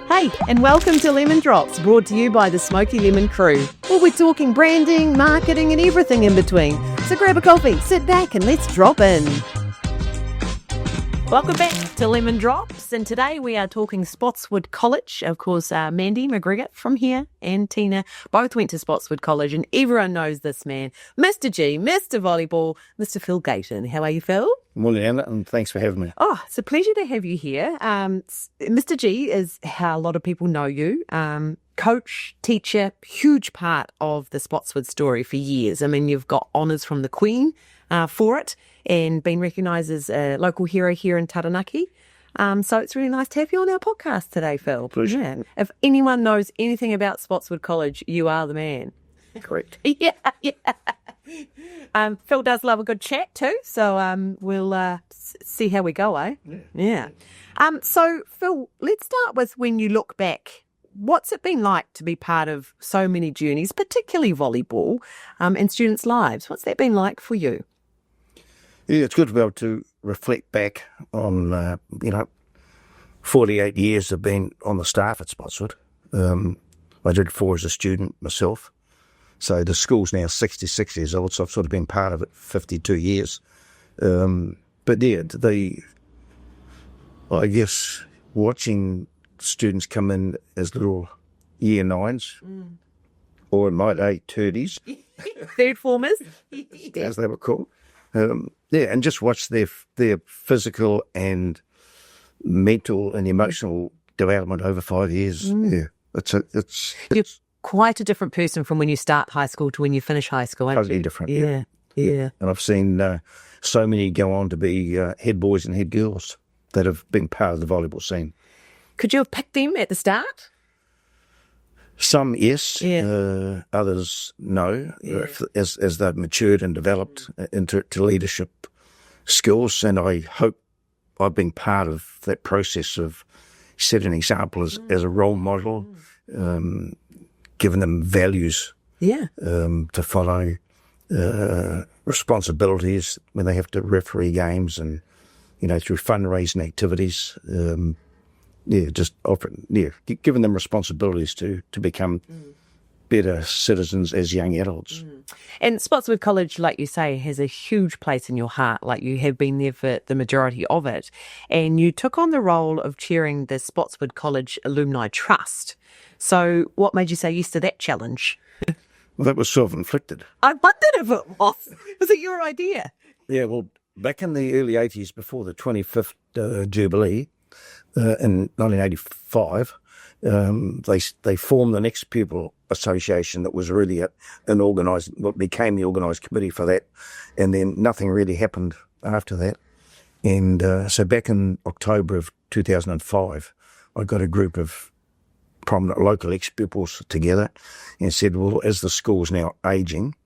Hey, and welcome to Lemon Drops, brought to you by the Smoky Lemon crew. Well, we're talking branding, marketing, and everything in between. So grab a coffee, sit back, and let's drop in. Welcome back to Lemon Drops, and today we are talking Spotswood College. Of course, Mandy McGregor from here and Tina both went to Spotswood College, and everyone knows this man, Mr. G, Mr. Volleyball, Mr. Phil Gayton. How are you, Phil? Morning, Anna, and thanks for having me. Oh, it's a pleasure to have you here. Mr. G is how a lot of people know you. Coach, teacher, huge part of the Spotswood story for years. I mean, you've got honours from the Queen for it and been recognised as a local hero here in Taranaki. So it's really nice to have you on our podcast today, Phil. Pleasure. Yeah. If anyone knows anything about Spotswood College, you are the man. Correct. Yeah. Phil does love a good chat too, so we'll see how we go, eh? Yeah. So, Phil, let's start with when you look back. What's it been like to be part of so many journeys, particularly volleyball, in students' lives? What's that been like for you? Yeah, it's good to be able to reflect back on, 48 years of being on the staff at Spotswood. I did 4 as a student myself. So the school's now 66 years old, so I've sort of been part of it 52 years. But yeah, I guess watching students come in as little year 9s, or in my day, 30s. Third formers. As they were called. And just watch their physical and mental and emotional development over 5 years. Yeah, it's You're quite a different person from when you start high school to when you finish high school, aren't totally you? different. Yeah. And I've seen so many go on to be head boys and head girls that have been part of the volleyball scene. Could you have picked them at the start? Some, yes. Yeah. Others, no. As they've matured and developed into leadership skills. And I hope I've been part of that process of setting an example as a role model, giving them values to follow, responsibilities when they have to referee games and, through fundraising activities. Giving them responsibilities to become better citizens as young adults. And Spotswood College, like you say, has a huge place in your heart. Like, you have been there for the majority of it. And you took on the role of chairing the Spotswood College Alumni Trust. So what made you say yes to that challenge? Well, that was self-inflicted. I wondered if it was. Was it your idea? Yeah, well, back in the early 80s, before the 25th Jubilee, in 1985, they formed the ex-pupil association that was really what became the organised committee for that, and then nothing really happened after that. And so back in October of 2005, I got a group of prominent local ex-pupils together and said, well, as the school's now ageing,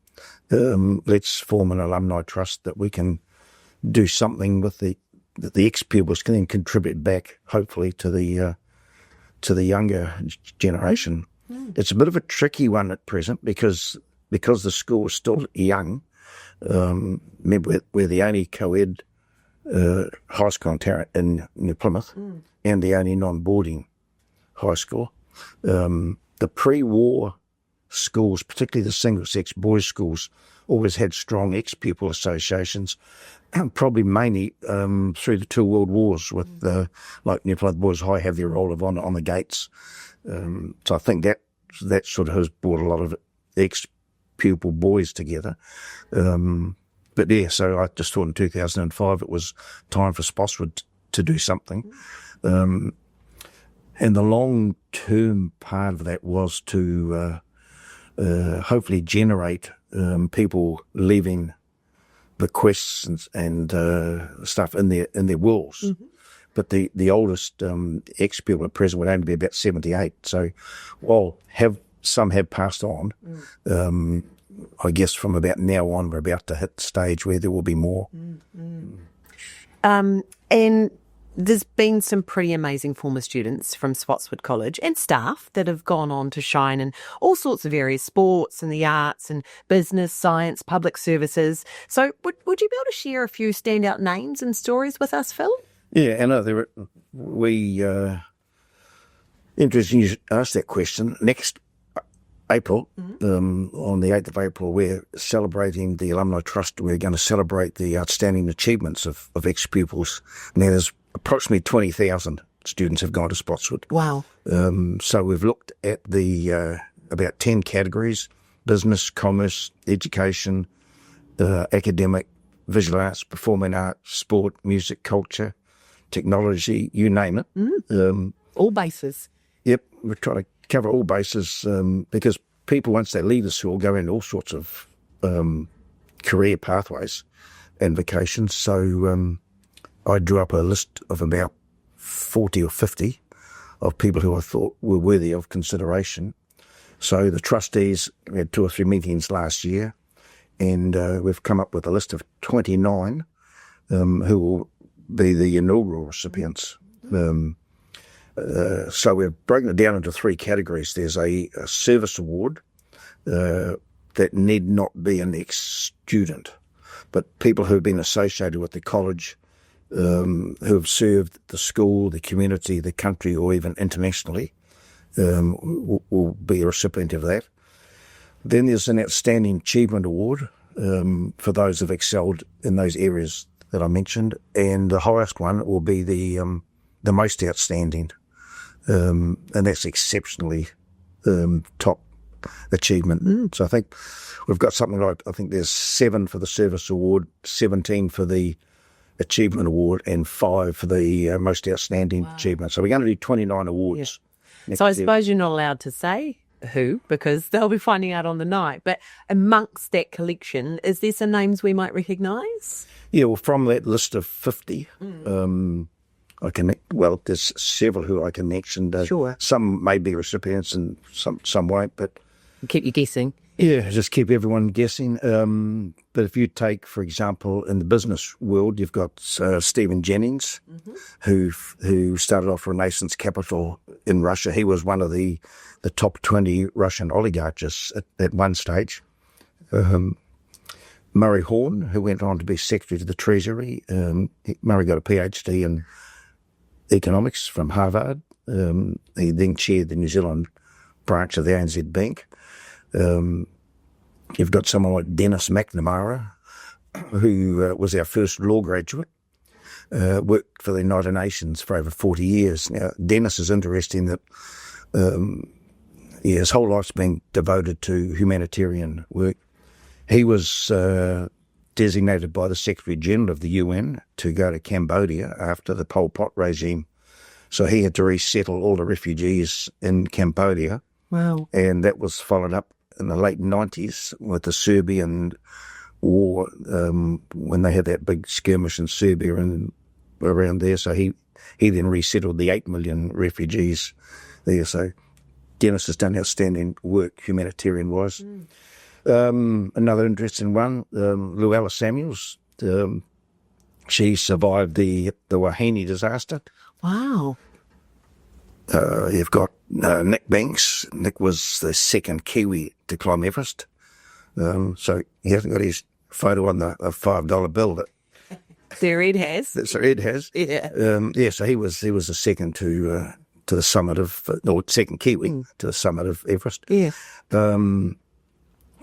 let's form an alumni trust that we can do something with that the ex-pupils can then contribute back, hopefully, to the younger generation. It's a bit of a tricky one at present because the school is still young. Remember, we're the only co-ed high school in New Plymouth and the only non-boarding high school. The pre-war schools, particularly the single-sex boys' schools, always had strong ex-pupil associations, probably mainly through the 2 world wars with, like New Plymouth Boys High have their role of on the gates. So I think that sort of has brought a lot of ex-pupil boys together. But yeah, so I just thought in 2005 it was time for Spotswood to do something. And the long-term part of that was to hopefully generate people leaving bequests and stuff in their wills. But the oldest ex-pupil at present would only be about 78. So while some have passed on, I guess from about now on we're about to hit the stage where there will be more. And there's been some pretty amazing former students from Spotswood College and staff that have gone on to shine in all sorts of areas, sports and the arts and business, science, public services. So would you be able to share a few standout names and stories with us, Phil? Yeah, Anna, Interesting you asked that question. Next April, on the 8th of April, we're celebrating the Alumni Trust. We're going to celebrate the outstanding achievements of ex-pupils. Now, there's approximately 20,000 students have gone to Spotswood. Wow. So we've looked at the about 10 categories: business, commerce, education, academic, visual arts, performing arts, sport, music, culture, technology, you name it. All bases. Yep, we're trying to cover all bases because people, once they leave the school, go into all sorts of career pathways and vocations. So I drew up a list of about 40 or 50 of people who I thought were worthy of consideration. So the trustees, we had 2 or 3 meetings last year, and we've come up with a list of 29 who will be the inaugural recipients. So we've broken it down into 3 categories. There's a service award that need not be an ex-student, but people who have been associated with the college, who have served the school, the community, the country, or even internationally, will be a recipient of that. Then there's an Outstanding Achievement Award for those who've excelled in those areas that I mentioned, and the highest one will be the Most Outstanding, and that's exceptionally top achievement. So I think we've got something like, I think there's 7 for the Service Award, 17 for the Achievement Award, and 5 for the Most Outstanding Achievement. So we're going to do 29 awards. Yeah. So I suppose you're not allowed to say who, because they'll be finding out on the night. But amongst that collection, is there some names we might recognise? Yeah, well, from that list of 50, there's several who I can mention. Sure. Some may be recipients and some won't, but... Keep you guessing. Yeah, just keep everyone guessing. But if you take, for example, in the business world, you've got Stephen Jennings, who started off Renaissance Capital in Russia. He was one of the top 20 Russian oligarchs at one stage. Murray Horn, who went on to be Secretary to the Treasury. Murray got a PhD in economics from Harvard. He then chaired the New Zealand branch of the ANZ Bank. You've got someone like Dennis McNamara, who was our first law graduate, worked for the United Nations for over 40 years. Now, Dennis is interesting that his whole life's been devoted to humanitarian work. He was designated by the Secretary General of the UN to go to Cambodia after the Pol Pot regime. So he had to resettle all the refugees in Cambodia. Wow. And that was followed up in the late 90s with the Serbian war, when they had that big skirmish in Serbia and around there. So he then resettled the 8 million refugees there. So Dennis has done outstanding work humanitarian-wise. Another interesting one, Luella Samuels. She survived the Wahine disaster. Wow. You've got Nick Banks. Nick was the second Kiwi to climb Everest. So he hasn't got his photo on the $5 bill that Sir Ed has. that Sir Ed has. Yeah. So he was the second to the summit of, or second Kiwi to the summit of Everest. Yeah.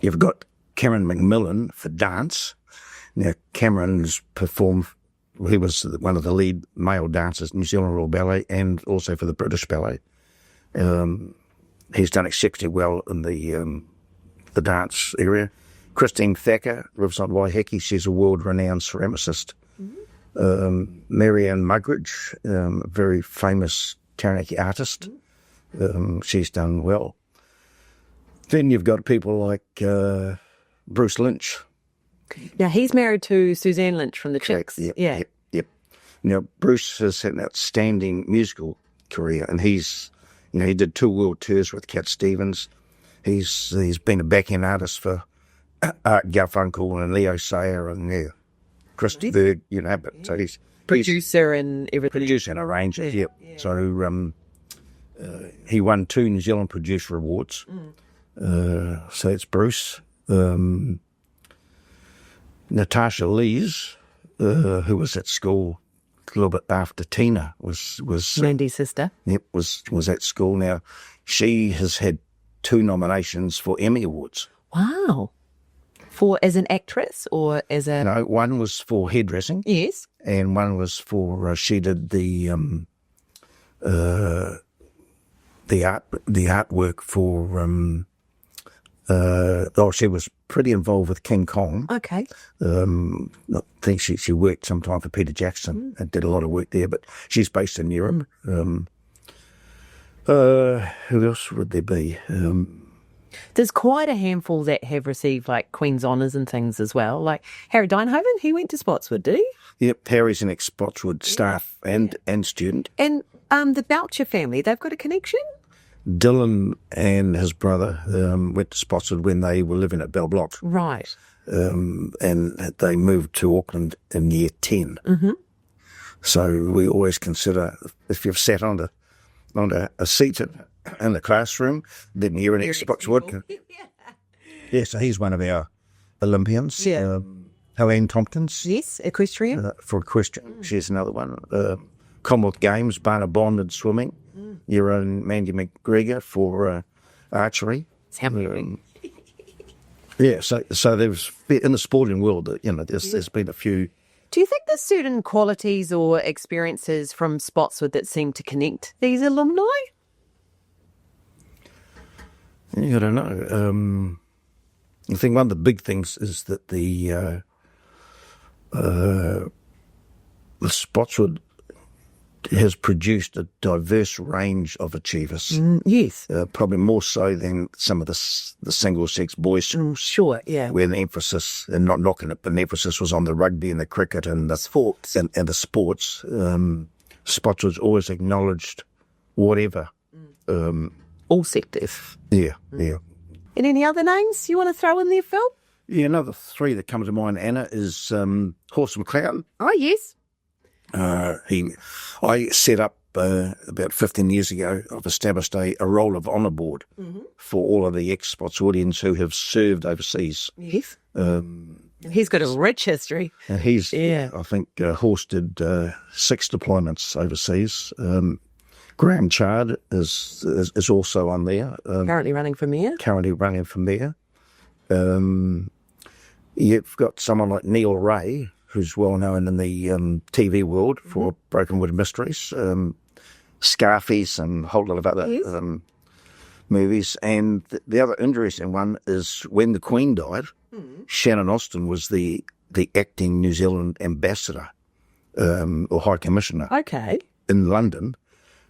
You've got Cameron McMillan for dance. Now, Cameron's performed, he was one of the lead male dancers in New Zealand Royal Ballet and also for the British Ballet. He's done exceptionally well in the dance area. Christine Thacker, Riverside Waiheke, she's a world-renowned ceramicist. Marianne Mugridge, a very famous Taranaki artist. She's done well. Then you've got people like Bruce Lynch. Now, he's married to Suzanne Lynch from the Chicks. Yep. Now, Bruce has had an outstanding musical career, and he did 2 world tours with Cat Stevens. He's been a backing artist for Art Garfunkel and Leo Sayer and Chris Berg, but so he's Producer and everything. Producer and arranger, yeah. So he won 2 New Zealand Producer Awards. So it's Bruce. Natasha Lees, who was at school little bit after Tina was Mandy's sister. Yep, was at school. Now, she has had 2 nominations for Emmy Awards. Wow. As an actress or as a... No, one was for hairdressing. Yes. And one was for, she did the artwork for, she was pretty involved with King Kong. Okay. I think she worked sometime for Peter Jackson and did a lot of work there, but she's based in Europe. Who else would there be? There's quite a handful that have received like Queen's Honours and things as well. Like Harry Dynhoven, he went to Spotswood, did he? Yep, Harry's an ex-Spotswood staff and student. And the Boucher family, they've got a connection? Dylan and his brother went to Spotswood when they were living at Bell Block. Right. And they moved to Auckland in year 10. Mm-hmm. So we always consider, if you've sat on a seat in the classroom, then you're an ex-Spotswood. Yeah, so he's one of our Olympians. Yeah. Helene Tompkins. Yes, equestrian. For equestrian. She's another one. Commonwealth Games, Barna Bond in swimming. Your own Mandy McGregor for archery. Yeah, so there's, in the sporting world, there's been a few. Do you think there's certain qualities or experiences from Spotswood that seem to connect these alumni? Yeah, I don't know. I think one of the big things is that the Spotswood has produced a diverse range of achievers. Yes. Probably more so than some of the single-sex boys schools. Sure, yeah. Where the emphasis, and not knocking it, but the emphasis was on the rugby and the cricket and the sports. And the sports. Spotswood's always acknowledged whatever. All sectors. Yeah, yeah. And any other names you want to throw in there, Phil? Yeah, another 3 that comes to mind, Anna, is Horse McLeod. Oh, yes. I set up about 15 years ago. I've established a roll of honour board for all of the ex-Spotswoodians who have served overseas. Yes. He's got a rich history. And I think, Horse did 6 deployments overseas. Graham Chard is also on there. Currently running for mayor. You've got someone like Neil Ray, who's well known in the TV world for Brokenwood Mysteries, Scarface, and a whole lot of other movies. And the other interesting one is when the Queen died, Shannon Austin was the acting New Zealand ambassador or High Commissioner in London.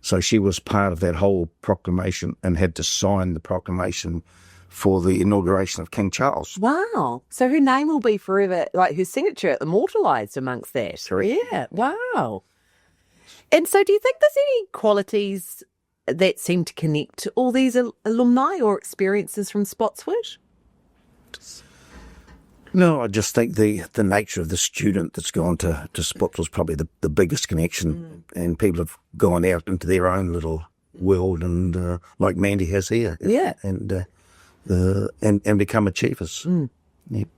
So she was part of that whole proclamation and had to sign the proclamation for the inauguration of King Charles. Wow. So her name will be forever, like her signature immortalised amongst that. Correct. Yeah, wow. And so do you think there's any qualities that seem to connect all these alumni or experiences from Spotswood? No, I just think the nature of the student that's gone to Spotswood is probably the biggest connection, and people have gone out into their own little world, and like Mandy has here. Yeah. And become achievers. Yep.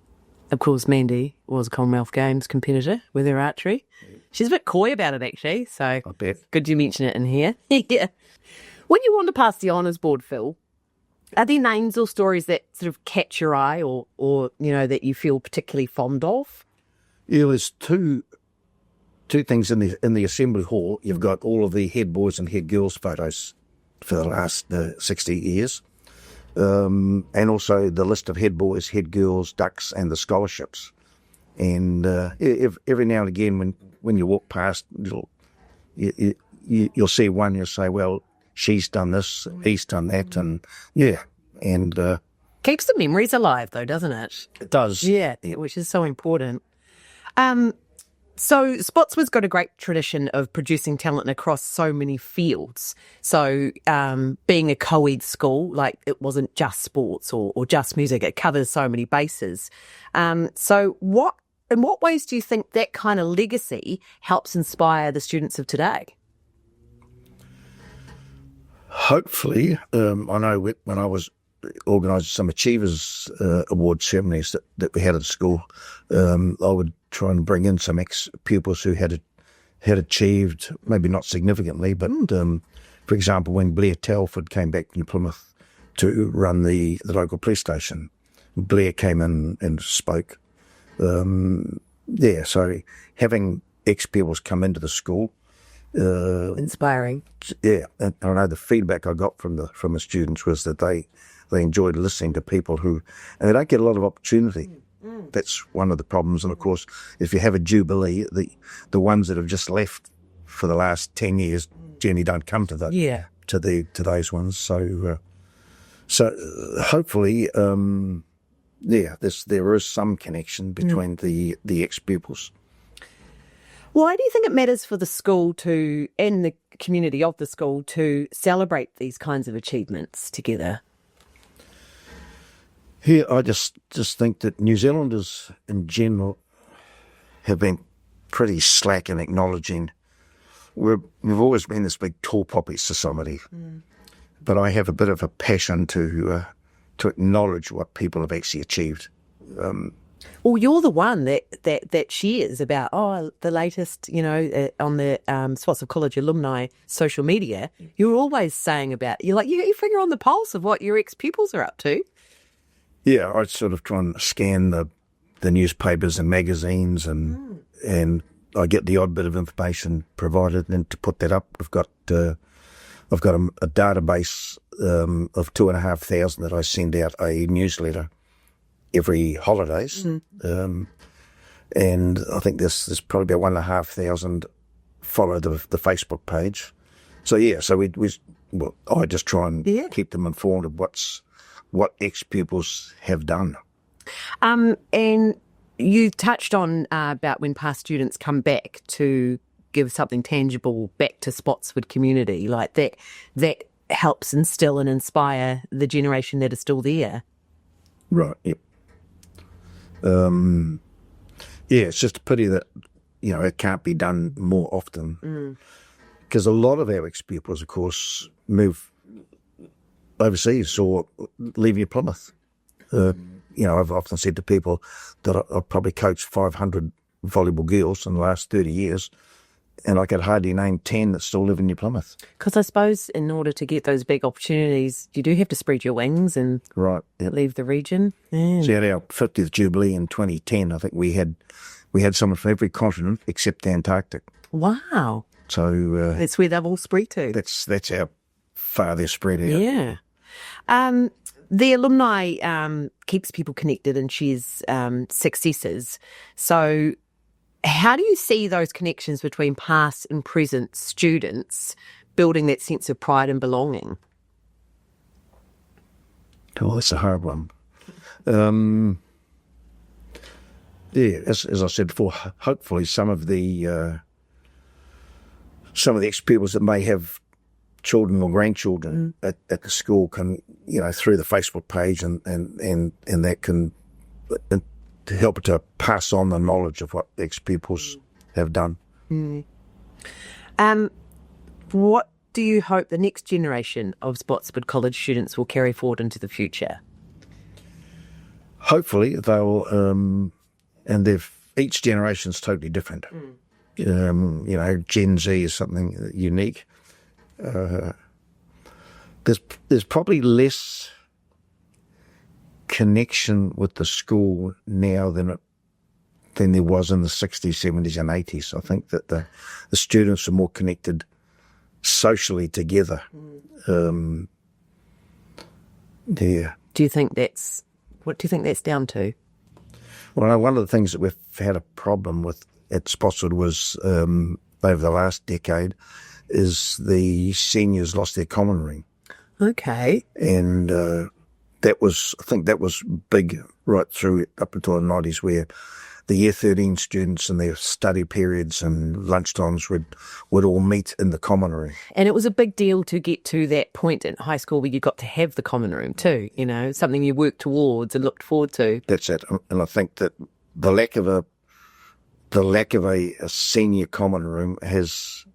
Of course, Mandy was a Commonwealth Games competitor with her archery. She's a bit coy about it, actually, so I bet. Good you mention it in here. Yeah. When you want to pass the honours board, Phil, are there names or stories that sort of catch your eye or that you feel particularly fond of? Yeah, there's two things in the assembly hall. You've got all of the head boys and head girls photos for the last 60 years. And also the list of head boys, head girls, ducks, and the scholarships. And every now and again, when you walk past, you'll see one. You'll say, "Well, she's done this, he's done that," and keeps the memories alive, though, doesn't it? It does. Yeah, which is so important. So Spotswood's got a great tradition of producing talent across so many fields. So being a co-ed school, like it wasn't just sports or just music, it covers so many bases. So in what ways do you think that kind of legacy helps inspire the students of today? Hopefully, I know when I was organising some Achievers Award ceremonies that we had at school, I would try and bring in some ex-pupils who had had achieved, maybe not significantly, but for example, when Blair Telford came back to Plymouth to run the local police station, Blair came in and spoke. So having ex-pupils come into the school, inspiring. Yeah, and I know the feedback I got from the students was that they enjoyed listening to people who, and they don't get a lot of opportunity. That's one of the problems. And of course, if you have a jubilee, the ones that have just left for the last 10 years generally don't come to those ones. So hopefully, there is some connection between the ex-pupils. Why do you think it matters for the school and the community of the school to celebrate these kinds of achievements together? Here, I just think that New Zealanders in general have been pretty slack in acknowledging. We've always been this big tall poppy society, but I have a bit of a passion to acknowledge what people have actually achieved. Well, you're the one that shares about the latest, on the Spotswood College alumni social media. You're always saying about you got your finger on the pulse of what your ex-pupils are up to. Yeah, I sort of try and scan the newspapers and magazines, and I get the odd bit of information provided, and to put that up, I've got a database of 2,500 that I send out a newsletter every holidays, and I think there's probably about 1,500 follow the Facebook page. So I just try and keep them informed of what ex-pupils have done. And you touched on about when past students come back to give something tangible back to Spotswood community, like that helps instill and inspire the generation that is still there. Right, yep. It's just a pity that, it can't be done more often. Because a lot of our ex-pupils, of course, move overseas or leave New Plymouth. I've often said to people that I've probably coached 500 volleyball girls in the last 30 years, and I could hardly name 10 that still live in New Plymouth. Because I suppose in order to get those big opportunities, you do have to spread your wings and leave the region. Yeah. So at our 50th Jubilee in 2010, I think we had someone from every continent except Antarctic. Wow. So that's where they've all spread to. That's how far they're spread out. Yeah. The alumni keeps people connected and shares successes. So how do you see those connections between past and present students building that sense of pride and belonging? Oh, that's a hard one. As I said before, hopefully some of the ex-pupils that may have children or grandchildren at the school can, through the Facebook page and that can to help to pass on the knowledge of what ex-pupils have done. What do you hope the next generation of Spotswood College students will carry forward into the future? Hopefully they'll, and each generation's totally different. Gen Z is something unique. There's probably less connection with the school now than there was in the 60s, 70s and 80s. I think that the students are more connected socially together. Do you think what do you think that's down to? Well, one of the things that we've had a problem with at Spotswood was over the last decade is the seniors lost their common room. Okay. And I think that was big right through up until the 90s, where the Year 13 students in their study periods and lunchtimes would all meet in the common room. And it was a big deal to get to that point in high school where you got to have the common room too, something you worked towards and looked forward to. That's it. And I think that the lack of a senior common room has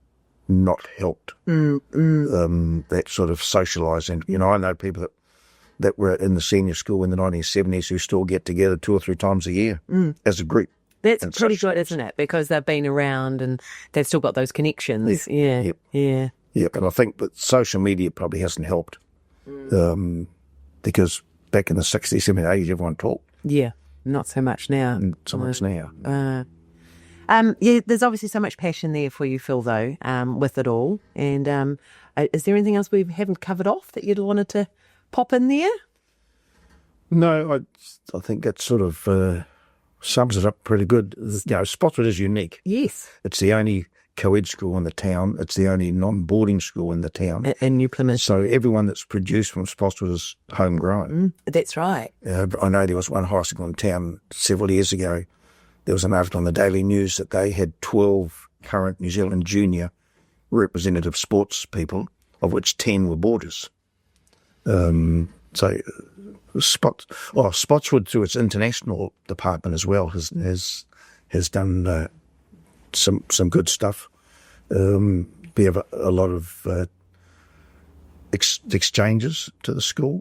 not helped that sort of socialising. I know people that were in the senior school in the 1970s who still get together 2 or 3 times a year as a group. That's in pretty such good, schools. isn't it? Because they've been around and they've still got those connections. Yeah, Yep. yeah. Yep, and I think that social media probably hasn't helped because back in the 60s, 70s, 80s, everyone talked. Yeah, not so much now. So much now. Yeah, there's obviously so much passion there for you, Phil, though, with it all. And is there anything else we haven't covered off that you'd wanted to pop in there? No, I think that sort of sums it up pretty good. Spotswood is unique. Yes. It's the only co-ed school in the town. It's the only non-boarding school in the town. In New Plymouth. So everyone that's produced from Spotswood is homegrown. That's right. I know there was one high school in town several years ago. There was an article on the Daily News that they had 12 current New Zealand junior representative sports people, of which 10 were boarders. Spotswood, through its international department as well, has done some good stuff. We have a lot of exchanges to the school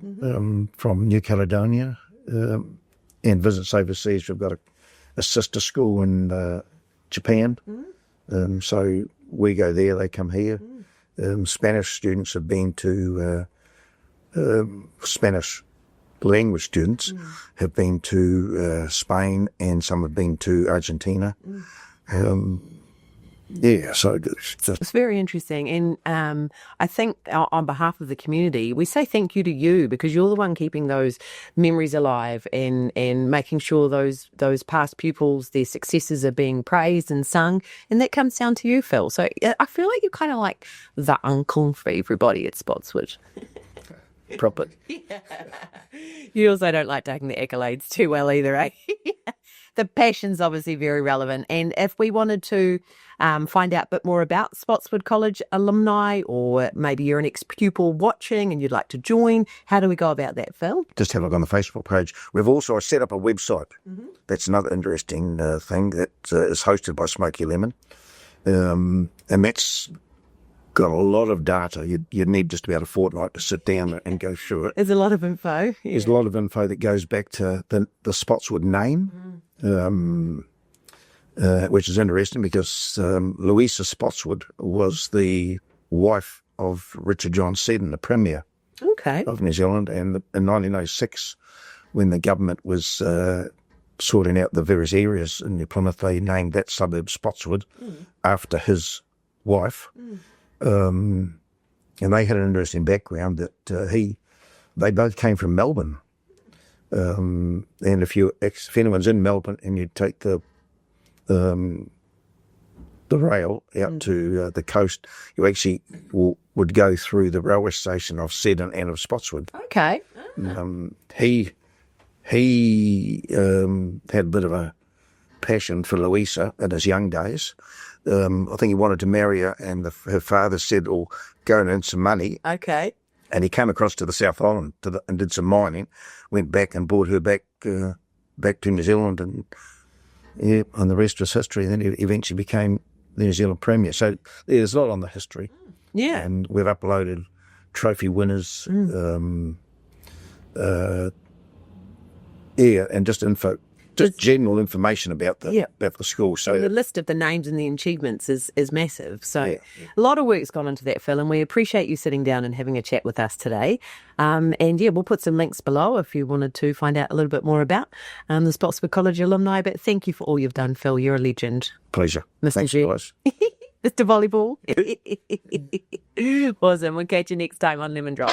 from New Caledonia and visits overseas. We've got a sister school in Japan, so we go there, they come here. Spanish students have been to Spanish language students have been to Spain, and some have been to Argentina. So It's very interesting. And I think on behalf of the community, we say thank you to you because you're the one keeping those memories alive and making sure those past pupils, their successes are being praised and sung. And that comes down to you, Phil. So I feel like you're kind of like the uncle for everybody at Spotswood. proper. You also don't like taking the accolades too well either, eh? The passion's obviously very relevant. And if we wanted to find out a bit more about Spotswood College alumni, or maybe you're an ex-pupil watching and you'd like to join, how do we go about that, Phil? Just have a look on the Facebook page. We've also set up a website. That's another interesting thing that is hosted by Smoky Lemon. And that's got a lot of data. You need just about a fortnight to sit down and go through it. There's a lot of info. Yeah. There's a lot of info that goes back to the Spotswood name, which is interesting because Louisa Spotswood was the wife of Richard John Seddon, the Premier of New Zealand. And in 1906, when the government was sorting out the various areas in New Plymouth, they named that suburb Spotswood after his wife. And they had an interesting background that they both came from Melbourne. And if anyone's in Melbourne and you take the rail out to the coast, you actually would go through the railway station of Seddon and of Spotswood. Okay. He had a bit of a passion for Louisa in his young days. I think he wanted to marry her, and her father said, "Oh, go and earn some money." Okay. And he came across to the South Island and did some mining, went back and brought her back to New Zealand, and the rest was history. And then he eventually became the New Zealand Premier. So there's a lot on the history. Yeah. And we've uploaded trophy winners, and just info. Just general information about the school. So the list of the names and the achievements is massive. So a lot of work's gone into that, Phil, and we appreciate you sitting down and having a chat with us today. We'll put some links below if you wanted to find out a little bit more about the Spotswood College alumni. But thank you for all you've done, Phil. You're a legend. Pleasure. Mr. Thanks, G. guys. Mr. Volleyball. Awesome. We'll catch you next time on Lemon Drop.